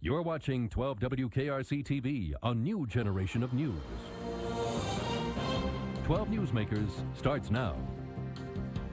You're watching 12 WKRC TV, a new generation of news. 12 Newsmakers starts now.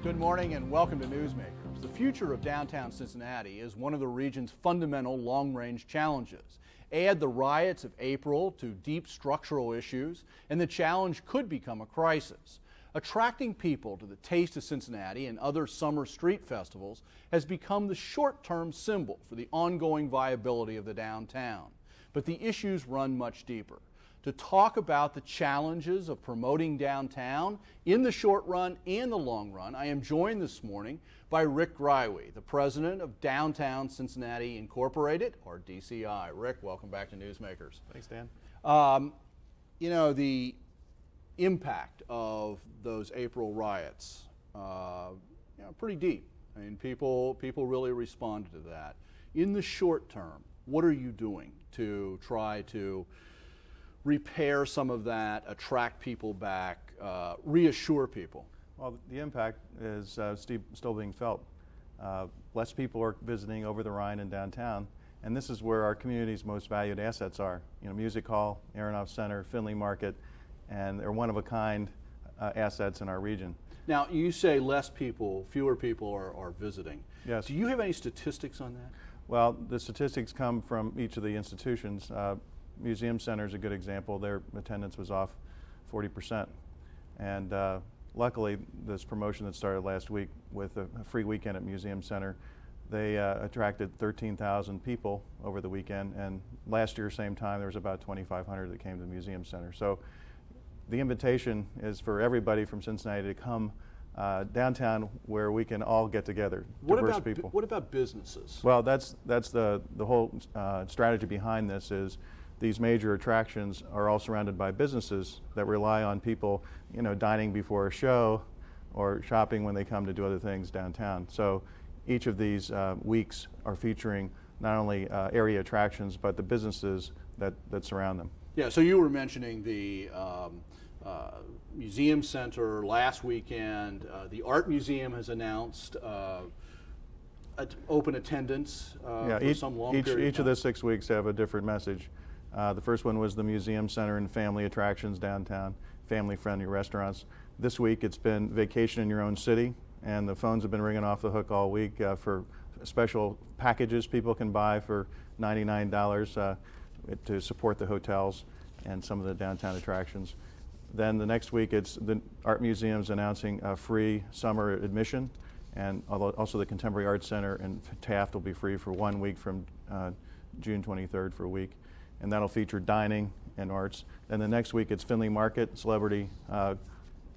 Good morning and welcome to Newsmakers. The future of downtown Cincinnati is one of the region's fundamental long-range challenges. Add the riots of April to deep structural issues, and the challenge could become a crisis. Attracting people to the Taste of Cincinnati and other summer street festivals has become the short-term symbol for the ongoing viability of the downtown. But the issues run much deeper. To talk about the challenges of promoting downtown in the short run and the long run, I am joined this morning by Rick Greiwe, the president of Downtown Cincinnati Incorporated, or DCI. Rick, welcome back to Newsmakers. Thanks, Dan. You know, the impact of those April riots, pretty deep. I mean, people really responded to that. In the short term, what are you doing to try to repair some of that, attract people back, reassure people? Well, the impact is still being felt. Less people are visiting over the Rhine and downtown, and this is where our community's most valued assets are. You know, Music Hall, Aronoff Center, Finley Market, and they're one-of-a-kind assets in our region. Now, you say less people, fewer people are visiting. Yes. Do you have any statistics on that? Well, the statistics come from each of the institutions. Museum Center is a good example. Their attendance was off 40%. And luckily, this promotion that started last week with a free weekend at Museum Center, they attracted 13,000 people over the weekend. And last year, same time, there was about 2,500 that came to the Museum Center. So the invitation is for everybody from Cincinnati to come downtown where we can all get together, diverse people. What about businesses? Well, that's the whole strategy behind this is these major attractions are all surrounded by businesses that rely on people, you know, dining before a show or shopping when they come to do other things downtown. So each of these weeks are featuring not only area attractions, but the businesses that surround them. Yeah, so you were mentioning the Museum Center last weekend. The Art Museum has announced open attendance for some long period of time. Each of the 6 weeks have a different message. The first one was the Museum Center and family attractions downtown, family-friendly restaurants. This week it's been vacation in your own city, and the phones have been ringing off the hook all week for special packages people can buy for $99 to support the hotels and some of the downtown attractions. Then the next week it's the Art Museum's announcing a free summer admission, and also the Contemporary Arts Center and Taft will be free for 1 week from June 23rd for a week. And that'll feature dining and arts. Then the next week it's Finley Market, celebrity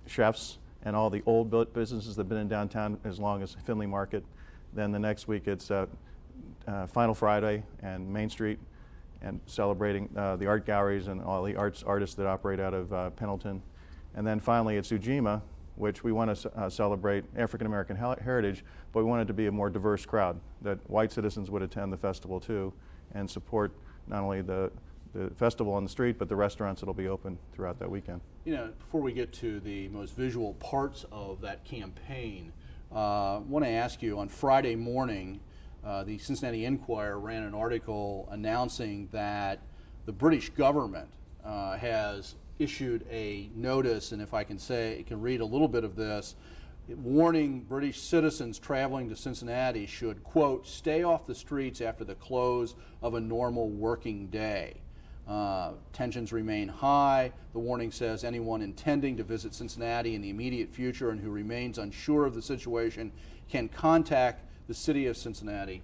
chefs, and all the old businesses that have been in downtown as long as Finley Market. Then the next week it's Final Friday and Main Street, and celebrating the art galleries and all the artists that operate out of Pendleton. And then finally it's Ujima, which we want to celebrate African American heritage, but we want it to be a more diverse crowd, that white citizens would attend the festival too and support not only the festival on the street, but the restaurants that'll be open throughout that weekend. You know, before we get to the most visual parts of that campaign, I want to ask you, on Friday morning, the Cincinnati Enquirer ran an article announcing that the British government has issued a notice, and if I can read a little bit of this, warning British citizens traveling to Cincinnati should, quote, stay off the streets after the close of a normal working day. Tensions remain high. The warning says anyone intending to visit Cincinnati in the immediate future and who remains unsure of the situation can contact the city of Cincinnati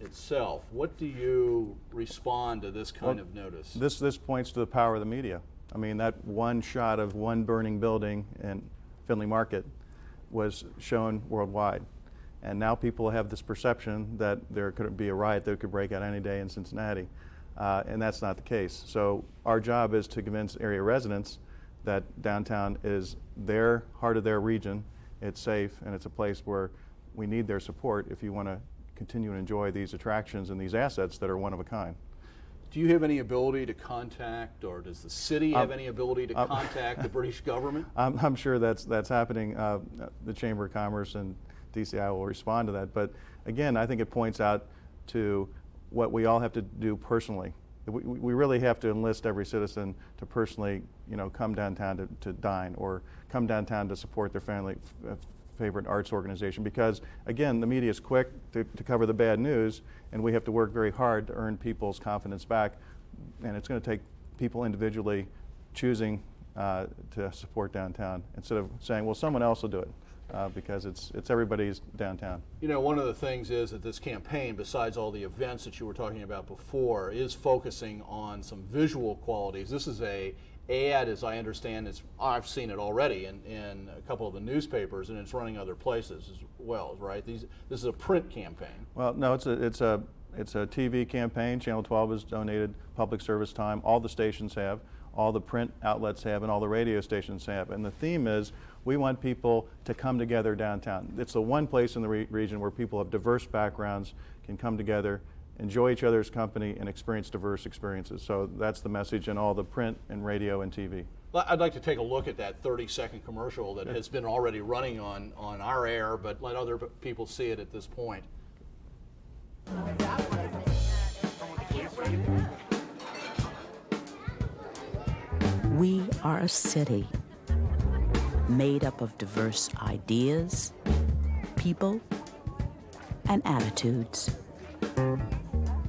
itself. What do you respond to this kind of notice? This points to the power of the media. I mean, that one shot of one burning building in Finley Market was shown worldwide. And now people have this perception that there could be a riot that could break out any day in Cincinnati. And that's not the case. So our job is to convince area residents that downtown is their heart of their region. It's safe, and it's a place where we need their support if you want to continue to enjoy these attractions and these assets that are one of a kind. Do you have any ability to contact, or does the city have any ability to contact the British government? I'm sure that's happening. The Chamber of Commerce and DCI will respond to that. But again, I think it points out to what we all have to do personally. We really have to enlist every citizen to personally, come downtown to dine or come downtown to support their family favorite arts organization, because again, the media is quick to cover the bad news, and we have to work very hard to earn people's confidence back, and it's going to take people individually choosing to support downtown instead of saying, well, someone else will do it. Because it's everybody's downtown. One of the things is that this campaign, besides all the events that you were talking about before, is focusing on some visual qualities. This is a ad, as I understand, I've seen it already in a couple of the newspapers, and it's running other places as well, right? This is a print campaign. Well, no, it's a TV campaign. Channel 12 has donated public service time. All the stations have, all the print outlets have, and all the radio stations have. And the theme is, we want people to come together downtown. It's the one place in the region where people of diverse backgrounds can come together, enjoy each other's company, and experience diverse experiences. So that's the message in all the print and radio and TV. Well, I'd like to take a look at that 30-second commercial that has been already running on our air, but let other people see it at this point. We are a city made up of diverse ideas, people, and attitudes.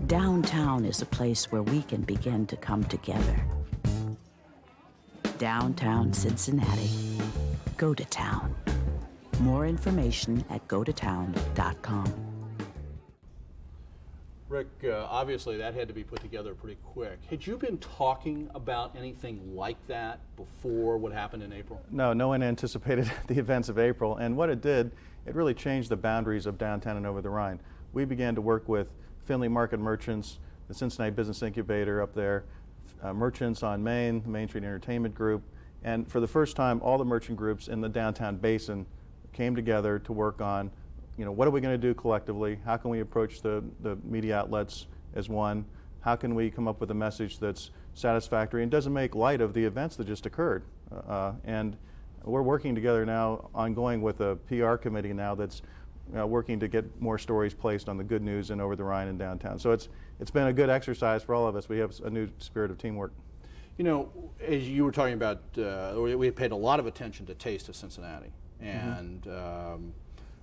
Downtown is a place where we can begin to come together. Downtown Cincinnati. Go to town. More information at gototown.com. Rick, obviously that had to be put together pretty quick. Had you been talking about anything like that before what happened in April? No, no one anticipated the events of April, and what it did, it really changed the boundaries of downtown and over the Rhine. We began to work with Findlay Market merchants, the Cincinnati Business Incubator up there, merchants on Main, the Main Street Entertainment Group, and for the first time, all the merchant groups in the downtown basin came together to work on, what are we going to do collectively? How can we approach the media outlets as one? How can we come up with a message that's satisfactory and doesn't make light of the events that just occurred? And we're working together now, ongoing with a PR committee now that's working to get more stories placed on the good news and over the Rhine and downtown. So it's been a good exercise for all of us. We have a new spirit of teamwork. As you were talking about, we paid a lot of attention to Taste of Cincinnati, and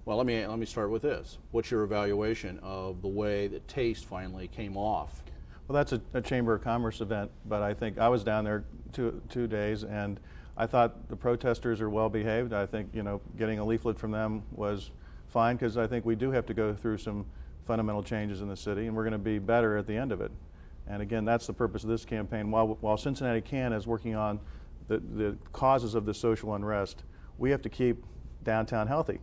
well, let me start with this. What's your evaluation of the way that Taste finally came off? Well, that's a Chamber of Commerce event, but I think I was down there two days, and I thought the protesters are well behaved. I think getting a leaflet from them was fine, because I think we do have to go through some fundamental changes in the city, and we're going to be better at the end of it. And again, that's the purpose of this campaign. While Cincinnati Can is working on the causes of the social unrest, we have to keep downtown healthy,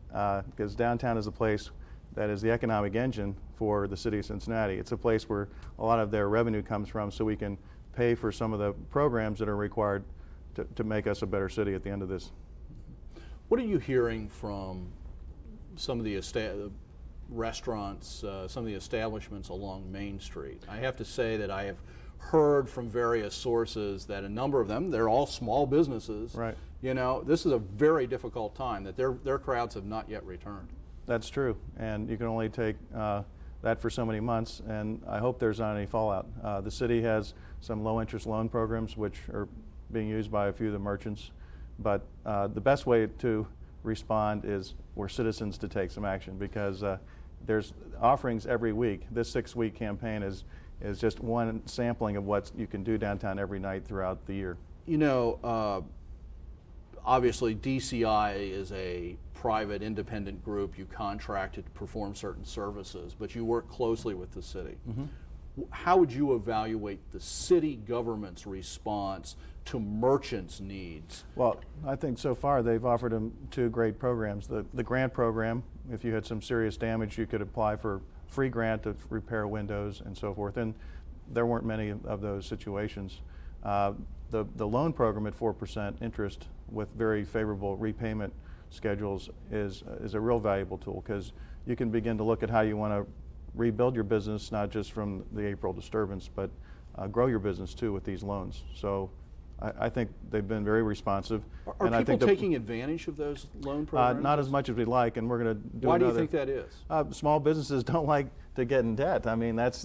because downtown is a place that is the economic engine for the city of Cincinnati. It's a place where a lot of their revenue comes from, so we can pay for some of the programs that are required to make us a better city at the end of this. What are you hearing from some of the restaurants, some of the establishments along Main Street? I have to say that I have heard from various sources that a number of them, they're all small businesses. Right. This is a very difficult time, that their crowds have not yet returned. That's true, and you can only take that for so many months, and I hope there's not any fallout. The city has some low-interest loan programs which are being used by a few of the merchants, but the best way to respond is for citizens to take some action, because there's offerings every week. This 6-week campaign is just one sampling of what you can do downtown every night throughout the year. Obviously DCI is a private independent group. You contracted to perform certain services, but you work closely with the city. Mm-hmm. How would you evaluate the city government's response to merchants' needs? Well, I think so far they've offered them two great programs. The grant program, if you had some serious damage, you could apply for free grant to repair windows and so forth, and there weren't many of those situations. The loan program at 4% interest with very favorable repayment schedules is a real valuable tool, because you can begin to look at how you want to rebuild your business, not just from the April disturbance, but grow your business too with these loans. So I think they've been very responsive. Are and I people think taking advantage of those loan programs? not as much as we'd like, and we're going to do Why another. do you think that is? Small businesses don't like to get in debt. I mean, that's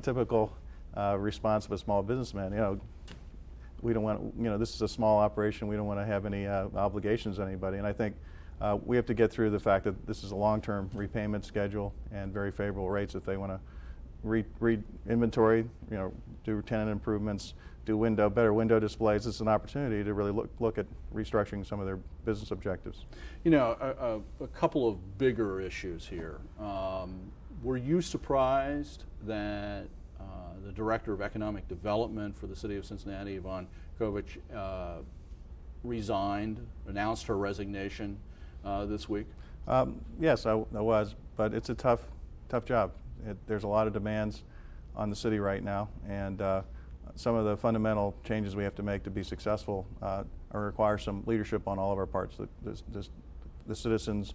typical response of a small businessman. You know, we don't want, you know, this is a small operation. We don't want to have any obligations to anybody. And I think we have to get through the fact that this is a long-term repayment schedule and very favorable rates if they want to re-inventory, you know, do tenant improvements, do better window displays. It's an opportunity to really look at restructuring some of their business objectives. You know, a couple of bigger issues here. Were you surprised that the Director of Economic Development for the City of Cincinnati, Yvonne Kovich, announced her resignation this week? Yes, I was, but it's a tough job. There's a lot of demands on the city right now, and some of the fundamental changes we have to make to be successful require some leadership on all of our parts, the citizens,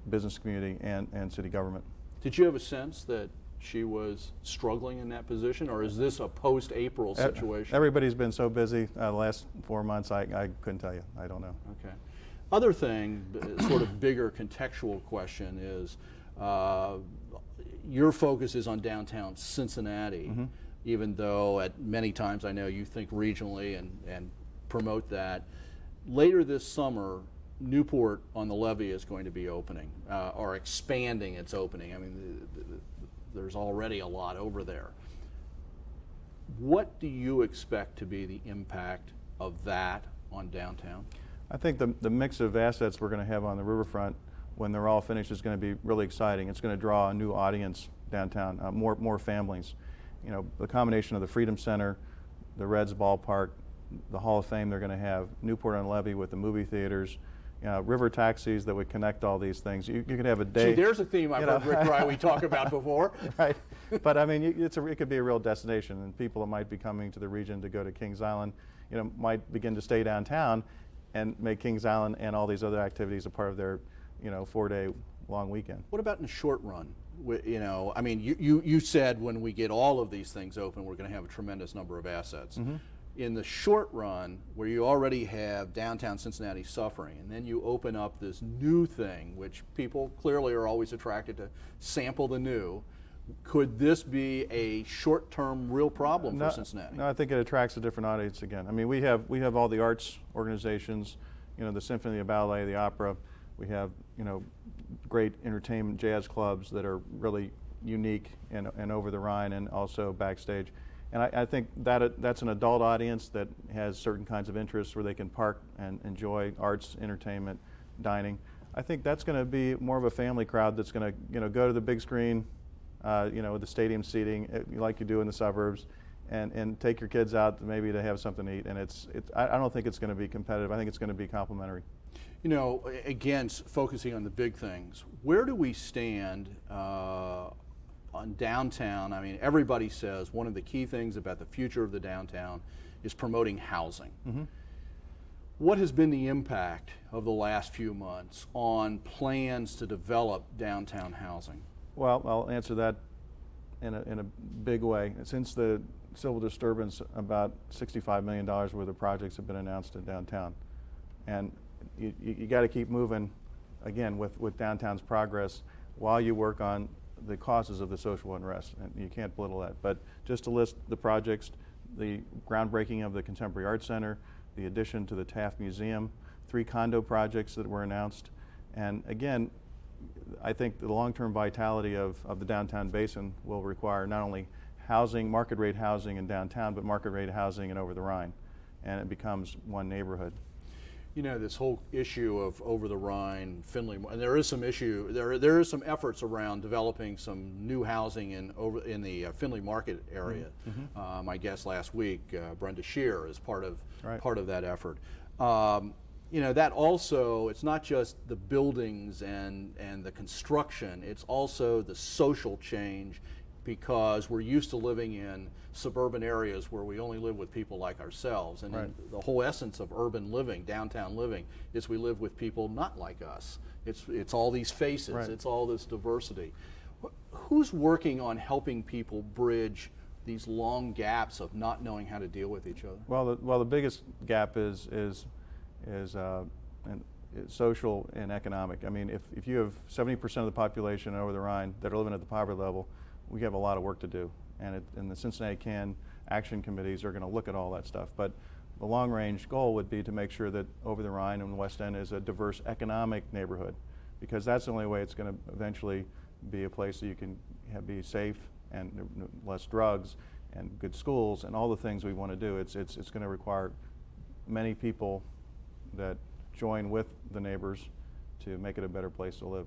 business community, and city government. Did you have a sense that she was struggling in that position, or is this a post-April situation? Everybody's been so busy the last 4 months, I couldn't tell you. I don't know. Okay. Other thing, sort of bigger contextual question is, your focus is on downtown Cincinnati, even though at many times I know you think regionally and promote that. Later this summer, Newport on the Levee is going to be opening, or expanding its opening. I mean, there's already a lot over there. What do you expect to be the impact of that on downtown? I think the mix of assets we're going to have on the riverfront when they're all finished is going to be really exciting. It's going to draw a new audience downtown, more families. You know, the combination of the Freedom Center, the Reds ballpark, the Hall of Fame they're going to have, Newport on the Levee with the movie theaters, river taxis that would connect all these things. You could have a day. See, there's a theme I've heard Rick Greiwe talk about before. Right, but I mean, it could be a real destination, and people that might be coming to the region to go to Kings Island, you know, might begin to stay downtown and make Kings Island and all these other activities a part of their, you know, 4-day long weekend. What about in the short run? You know, I mean, you said when we get all of these things open, we're going to have a tremendous number of assets. In the short run, where you already have downtown Cincinnati suffering, and then you open up this new thing, which people clearly are always attracted to sample the new, could this be a short-term real problem for Cincinnati? No, I think it attracts a different audience again. I mean, we have all the arts organizations, you know, the symphony, the ballet, the opera. We have, you know, great entertainment jazz clubs that are really unique and over the Rhine and also backstage. And I think that's an adult audience that has certain kinds of interests where they can park and enjoy arts, entertainment, dining. I think that's going to be more of a family crowd that's going to, you know, go to the big screen, you know, with the stadium seating like you do in the suburbs, and take your kids out maybe to have something to eat. And I don't think it's going to be competitive. I think it's going to be complementary. You know, again, focusing on the big things, where do we stand on downtown? I mean, everybody says one of the key things about the future of the downtown is promoting housing. What has been the impact of the last few months on plans to develop downtown housing? Well, I'll answer that in a big way. Since the civil disturbance, about $65 million worth of projects have been announced in downtown. And you got to keep moving, again, with downtown's progress while you work on the causes of the social unrest, and you can't belittle that. But just to list the projects, the groundbreaking of the Contemporary Arts Center, the addition to the Taft Museum, 3 condo projects that were announced, and again, I think the long-term vitality of the downtown basin will require not only housing, market rate housing in downtown, but market rate housing in over the Rhine, and it becomes one neighborhood. You know, this whole issue of over the Rhine, Findlay, and there is some there is some efforts around developing some new housing in the Findlay Market area. My guest last week, Brenda Shear, is part of that effort. You know, that also, it's not just the buildings and the construction, it's also the social change, because we're used to living in suburban areas where we only live with people like ourselves. And the whole essence of urban living, downtown living, is we live with people not like us. It's all these faces, it's all this diversity. Who's working on helping people bridge these long gaps of not knowing how to deal with each other? Well, the biggest gap is social and economic. I mean, if you have 70% of the population over the Rhine that are living at the poverty level, we have a lot of work to do. And the Cincinnati CAN action committees are going to look at all that stuff. But the long-range goal would be to make sure that over the Rhine and West End is a diverse economic neighborhood, because that's the only way it's going to eventually be a place that you can be safe and less drugs and good schools and all the things we want to do. It's going to require many people that join with the neighbors to make it a better place to live.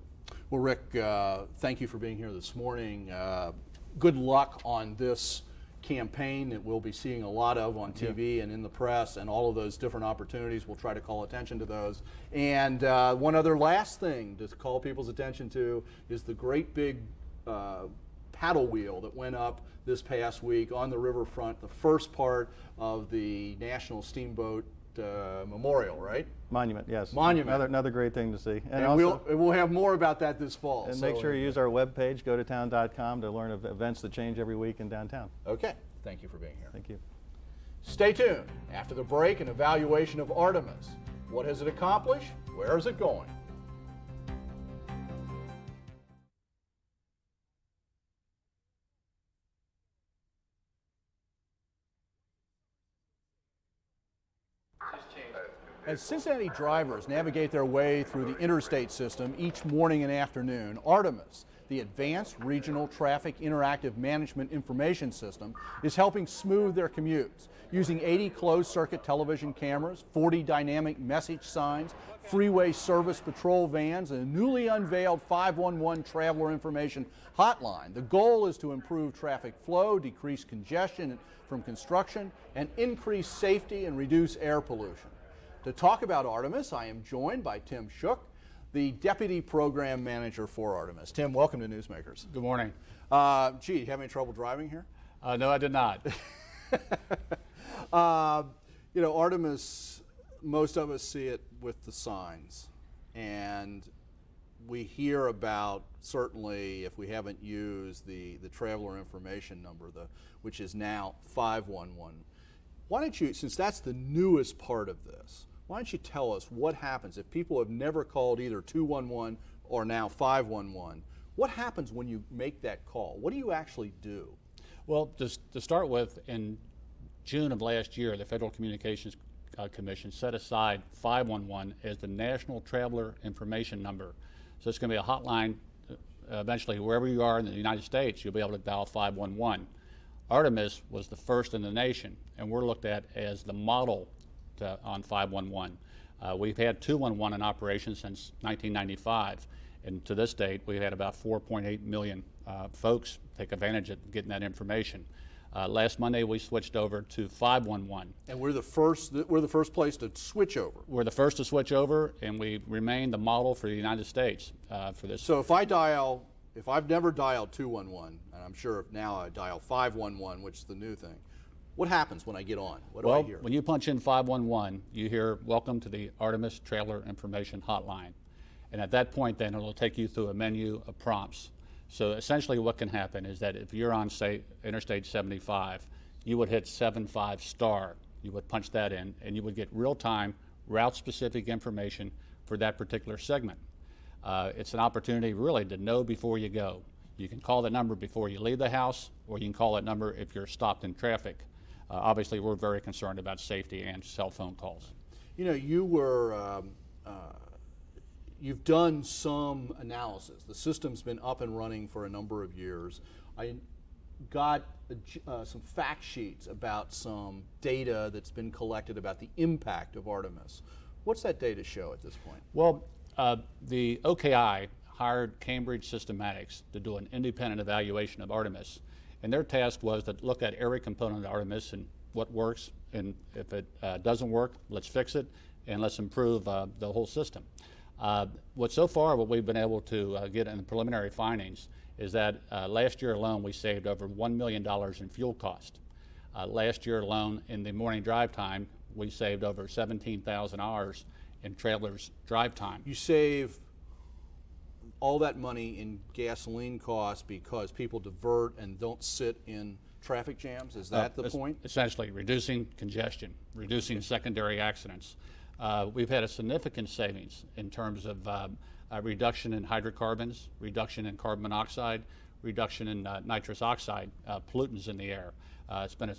Well, Rick, thank you for being here this morning. Good luck on this campaign that we'll be seeing a lot of on TV and in the press, and all of those different opportunities. We'll try to call attention to those. And one other last thing to call people's attention to is the great big paddle wheel that went up this past week on the riverfront, the first part of the National Steamboat Memorial, right? Monument, yes. Monument. Another great thing to see. And also, we'll have more about that this fall. And make sure you use our webpage, gototown.com, to learn of events that change every week in downtown. Okay. Thank you for being here. Thank you. Stay tuned. After the break, an evaluation of ARTIMIS. What has it accomplished? Where is it going? As Cincinnati drivers navigate their way through the interstate system each morning and afternoon, ARTIMIS, the Advanced Regional Traffic Interactive Management Information System, is helping smooth their commutes. Using 80 closed-circuit television cameras, 40 dynamic message signs, freeway service patrol vans, and a newly unveiled 511 traveler information hotline, the goal is to improve traffic flow, decrease congestion from construction, and increase safety and reduce air pollution. To talk about ARTIMIS, I am joined by Tim Schoch, the Deputy Program Manager for ARTIMIS. Tim, welcome to Newsmakers. Good morning. Gee, you have any trouble driving here? No, I did not. You know, ARTIMIS, most of us see it with the signs. And we hear about, certainly, if we haven't used the traveler information number, which is now 511. Why don't you, since that's the newest part of this, why don't you tell us what happens if people have never called either 211 or now 511? What happens when you make that call? What do you actually do? Well, to start with, in June of last year, the Federal Communications Commission set aside 511 as the National Traveler Information Number. So it's going to be a hotline. Eventually, wherever you are in the United States, you'll be able to dial 511. ARTIMIS was the first in the nation, and we're looked at as the model on 511. We've had 211 in operation since 1995, and to this date, we've had about 4.8 million folks take advantage of getting that information. Last Monday, we switched over to 511. And we're the first place to switch over. We're the first to switch over, and we remain the model for the United States for this. So if I've never dialed 211, and I'm sure now I dial 511, which is the new thing, what happens when I get on? What do I hear? When you punch in 511, you hear, "Welcome to the ARTIMIS Traveler Information Hotline." And at that point, then, it'll take you through a menu of prompts. So essentially what can happen is that if you're on, say, Interstate 75, you would hit 75*. You would punch that in, and you would get real-time, route-specific information for that particular segment. It's an opportunity really to know before you go. You can call the number before you leave the house, or you can call that number if you're stopped in traffic. Obviously, we're very concerned about safety and cell phone calls. You know, you've done some analysis. The system's been up and running for a number of years. I got some fact sheets about some data that's been collected about the impact of ARTIMIS. What's that data show at this point? Well, the OKI hired Cambridge Systematics to do an independent evaluation of ARTIMIS, and their task was to look at every component of ARTIMIS and what works, and if it doesn't work, let's fix it, and let's improve the whole system. What we've been able to get in the preliminary findings is that last year alone we saved over $1 million in fuel cost. Last year alone in the morning drive time we saved over 17,000 hours in trailers drive time. You save all that money in gasoline costs because people divert and don't sit in traffic jams? Is that the point? Essentially, reducing congestion, reducing secondary accidents. We've had a significant savings in terms of reduction in hydrocarbons, reduction in carbon monoxide, reduction in nitrous oxide pollutants in the air. It's been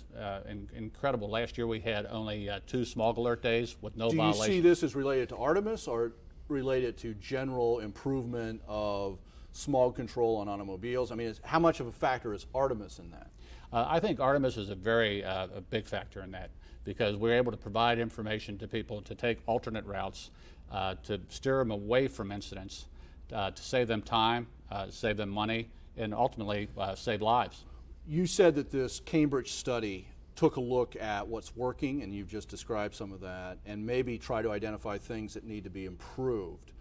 incredible. Last year we had only 2 smog alert days with no violations. Do you see this as related to ARTIMIS or related to general improvement of smog control on automobiles? I mean, how much of a factor is ARTIMIS in that? I think ARTIMIS is a very a big factor in that, because we're able to provide information to people to take alternate routes, to steer them away from incidents, to save them time, save them money, and ultimately save lives. You said that this Cambridge study took a look at what's working, and you've just described some of that, and maybe try to identify things that need to be improved.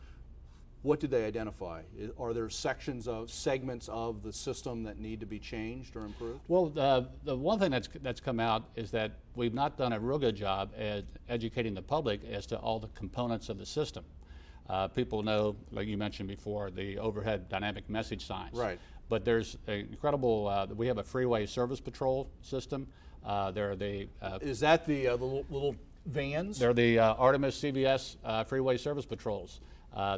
What did they identify? Are there segments of the system that need to be changed or improved? Well, the one thing that's come out is that we've not done a real good job at educating the public as to all the components of the system. People know, like you mentioned before, the overhead dynamic message signs. Right. But there's an incredible, we have a freeway service patrol system. There are the... Is that the little vans? They're the ARTIMIS CVS freeway service patrols.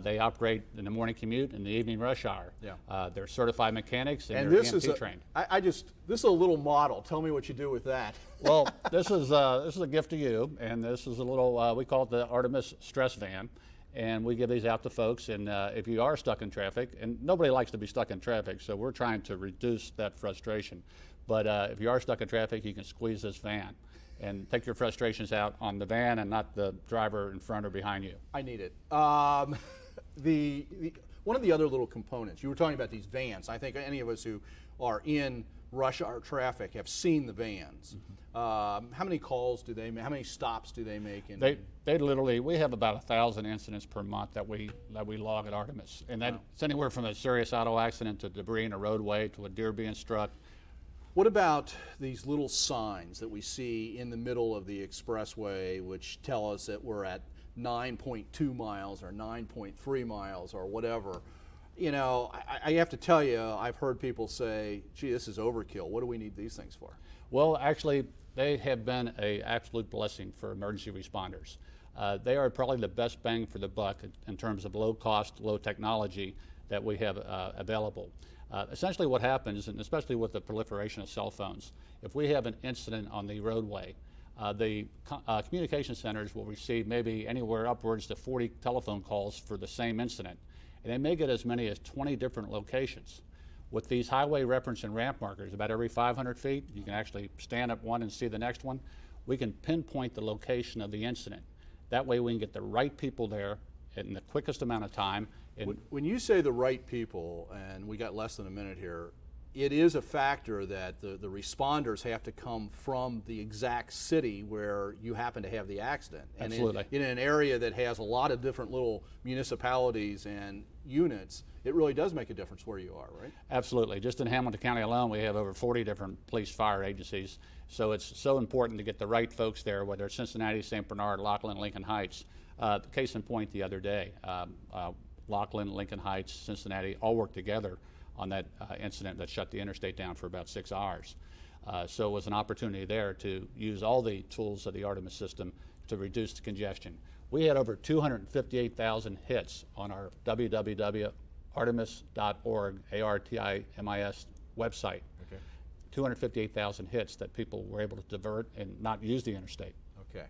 They operate in the morning commute and the evening rush hour. Yeah. They're certified mechanics and this they're is EMT trained. this is a little model. Tell me what you do with that. Well, this is a gift to you, and this is a little, we call it the ARTIMIS stress van, and we give these out to folks. And if you are stuck in traffic, and nobody likes to be stuck in traffic, so we're trying to reduce that frustration. But if you are stuck in traffic, you can squeeze this van and take your frustrations out on the van and not the driver in front or behind you. I need it. One of the other little components, you were talking about these vans. I think any of us who are in rush hour traffic have seen the vans. How many calls do they make? How many stops do they make? They literally, we have about 1,000 incidents per month that we log at ARTIMIS, and that's anywhere from a serious auto accident to debris in a roadway to a deer being struck. What about these little signs that we see in the middle of the expressway which tell us that we're at 9.2 miles or 9.3 miles or whatever? You know, I have to tell you, I've heard people say, gee, this is overkill. What do we need these things for? Well, actually, they have been an absolute blessing for emergency responders. They are probably the best bang for the buck in terms of low cost, low technology that we have available. Essentially what happens, and especially with the proliferation of cell phones, if we have an incident on the roadway, the communication centers will receive maybe anywhere upwards to 40 telephone calls for the same incident, and they may get as many as 20 different locations. With these highway reference and ramp markers, about every 500 feet, you can actually stand at one and see the next one. We can pinpoint the location of the incident. That way we can get the right people there in the quickest amount of time. When you say the right people, and we got less than a minute here, it is a factor that the responders have to come from the exact city where you happen to have the accident. And Absolutely. in an area that has a lot of different little municipalities and units, it really does make a difference where you are, right? Absolutely. Just in Hamilton County alone, we have over 40 different police fire agencies. So it's so important to get the right folks there, whether it's Cincinnati, St. Bernard, Lockland, Lincoln Heights. Case in point the other day, Lockland, Lincoln Heights, Cincinnati all worked together on that incident that shut the interstate down for about 6 hours. So it was an opportunity there to use all the tools of the ARTIMIS system to reduce the congestion. We had over 258,000 hits on our www.artimis.org, ARTIMIS website. Okay. 258,000 hits that people were able to divert and not use the interstate. Okay.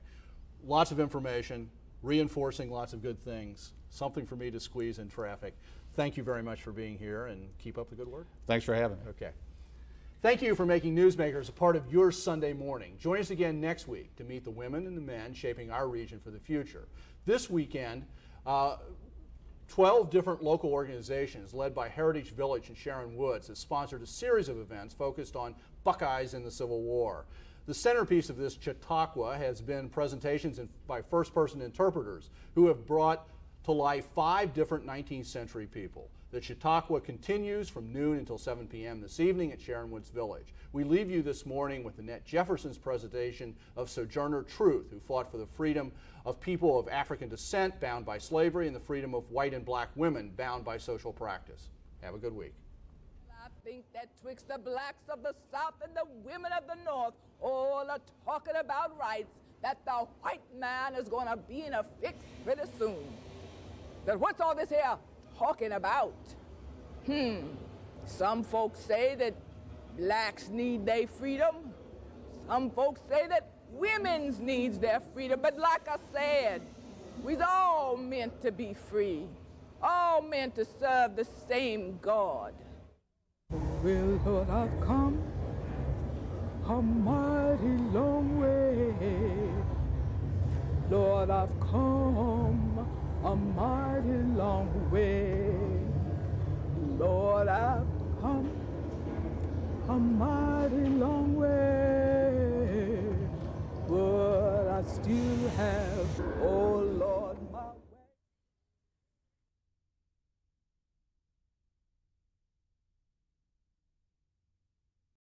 Lots of information, reinforcing lots of good things, something for me to squeeze in traffic. Thank you very much for being here, and keep up the good work. Thanks for having me. Okay. Thank you for making Newsmakers a part of your Sunday morning. Join us again next week to meet the women and the men shaping our region for the future. This weekend, 12 different local organizations led by Heritage Village and Sharon Woods has sponsored a series of events focused on Buckeyes in the Civil War. The centerpiece of this Chautauqua has been presentations by first-person interpreters who have brought to life 5 different 19th century people. The Chautauqua continues from noon until 7 p.m. this evening at Sharon Woods Village. We leave you this morning with Annette Jefferson's presentation of Sojourner Truth, who fought for the freedom of people of African descent bound by slavery and the freedom of white and black women bound by social practice. Have a good week. think that twixt the blacks of the South and the women of the North all are talking about rights, that the white man is going to be in a fix pretty soon. But what's all this here talking about? Some folks say that blacks need their freedom. Some folks say that women's needs their freedom. But like I said, we's all meant to be free, all meant to serve the same God. Well, Lord, I've come a mighty long way. Lord, I've come a mighty long way. Lord, I've come a mighty long way, but I still have all